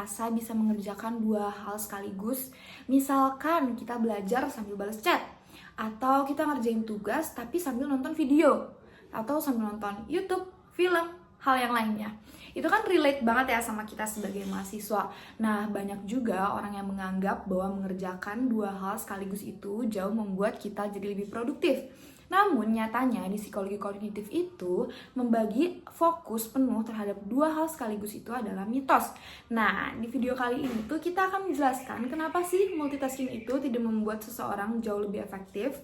merasa bisa mengerjakan dua hal sekaligus. Misalkan kita belajar sambil balas chat, atau kita ngerjain tugas tapi sambil nonton video, atau sambil nonton YouTube, film, hal yang lainnya. Itu kan relate banget ya sama kita sebagai mahasiswa. Nah, banyak juga orang yang menganggap bahwa mengerjakan dua hal sekaligus itu jauh membuat kita jadi lebih produktif. Namun nyatanya di psikologi kognitif itu membagi fokus penuh terhadap dua hal sekaligus itu adalah mitos. Nah, di video kali ini tuh kita akan menjelaskan kenapa sih multitasking itu tidak membuat seseorang jauh lebih efektif.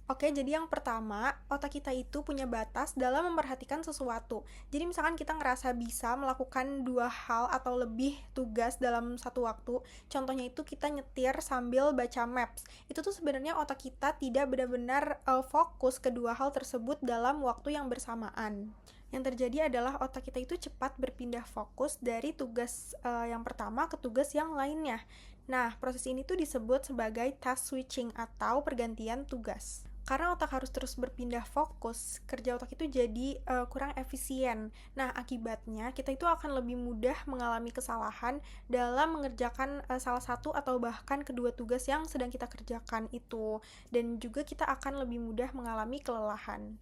Oke, jadi yang pertama, otak kita itu punya batas dalam memperhatikan sesuatu. Jadi misalkan kita ngerasa bisa melakukan dua hal atau lebih tugas dalam satu waktu. Contohnya itu kita nyetir sambil baca maps. Itu tuh sebenarnya otak kita tidak benar-benar fokus kedua hal tersebut dalam waktu yang bersamaan. Yang terjadi adalah otak kita itu cepat berpindah fokus dari tugas yang pertama ke tugas yang lainnya. Nah, proses ini tuh disebut sebagai task switching atau pergantian tugas. Karena otak harus terus berpindah fokus, kerja otak itu jadi kurang efisien. Nah, akibatnya kita itu akan lebih mudah mengalami kesalahan dalam mengerjakan salah satu atau bahkan kedua tugas yang sedang kita kerjakan itu. Dan juga kita akan lebih mudah mengalami kelelahan.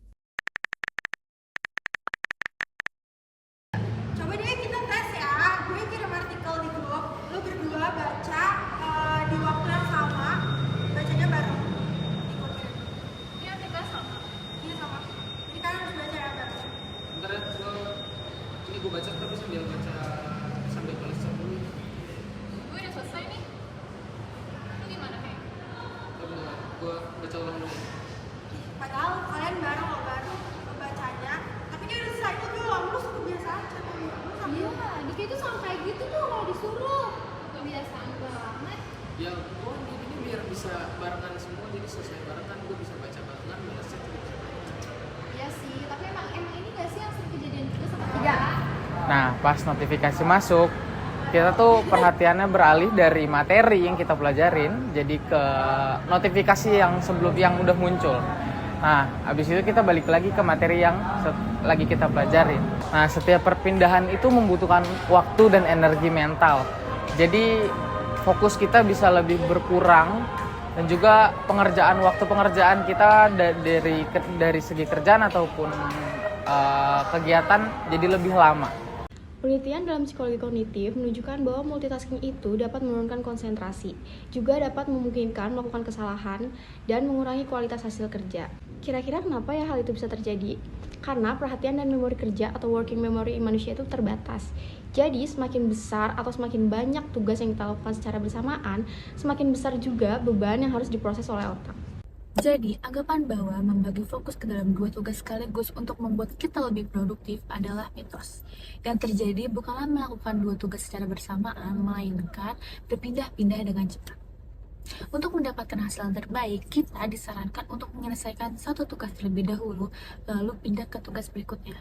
Coba deh kita tes ya, gue kirim artikel di grup, lu berdua baca di waktu yang sama, bacanya bareng. Ini artikel sama? Iya sama. Jadi kalian harus baca ya bareng. Bentar ya, ini gue baca tapi sambil balas chat dulu. Gue udah selesai nih. Lu gimana, Hei? Bentar, gue baca ulang dulu. Padahal kalian bareng loh baru bacanya, tapi dia udah selesai itu belum, lu kebiasaan chat. Iya, dia itu sama kayak gitu tuh kalau disuruh. Kebiasaan banget. Ya, gue ini biar bisa barengan semua, jadi selesai barengan gue bisa baca barengan, balas chat juga bisa barengan. Iya sih, tapi emang ini gak sih yang sering kejadian juga sama kita? Nah, pas notifikasi masuk, kita tuh perhatiannya beralih dari materi yang kita pelajarin jadi ke notifikasi yang sebelum yang udah muncul. Nah, habis itu kita balik lagi ke materi yang lagi kita pelajarin. Nah, setiap perpindahan itu membutuhkan waktu dan energi mental. Jadi fokus kita bisa lebih berkurang dan juga waktu pengerjaan kita dari segi kerjaan ataupun kegiatan jadi lebih lama. Penelitian dalam psikologi kognitif menunjukkan bahwa multitasking itu dapat menurunkan konsentrasi, juga dapat memungkinkan melakukan kesalahan dan mengurangi kualitas hasil kerja. Kira-kira kenapa ya hal itu bisa terjadi? Karena perhatian dan memori kerja atau working memory manusia itu terbatas. Jadi semakin besar atau semakin banyak tugas yang kita lakukan secara bersamaan, semakin besar juga beban yang harus diproses oleh otak. Jadi, anggapan bahwa membagi fokus ke dalam dua tugas sekaligus untuk membuat kita lebih produktif adalah mitos. Yang terjadi bukanlah melakukan dua tugas secara bersamaan, melainkan berpindah-pindah dengan cepat. Untuk mendapatkan hasil yang terbaik, kita disarankan untuk menyelesaikan satu tugas terlebih dahulu, lalu pindah ke tugas berikutnya.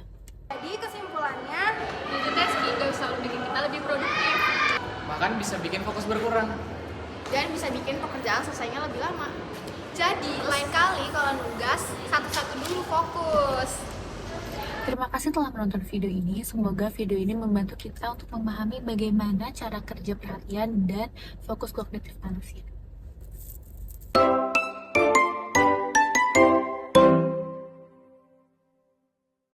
Jadi kesimpulannya, Multitasking gak selalu bikin kita lebih produktif. Bahkan bisa bikin fokus berkurang. Dan bisa bikin pekerjaan selesainya lebih lama. Jadi, lain kali kalau nugas, satu-satu dulu fokus. Terima kasih telah menonton video ini. Semoga video ini membantu kita untuk memahami bagaimana cara kerja perhatian dan fokus kognitif manusia.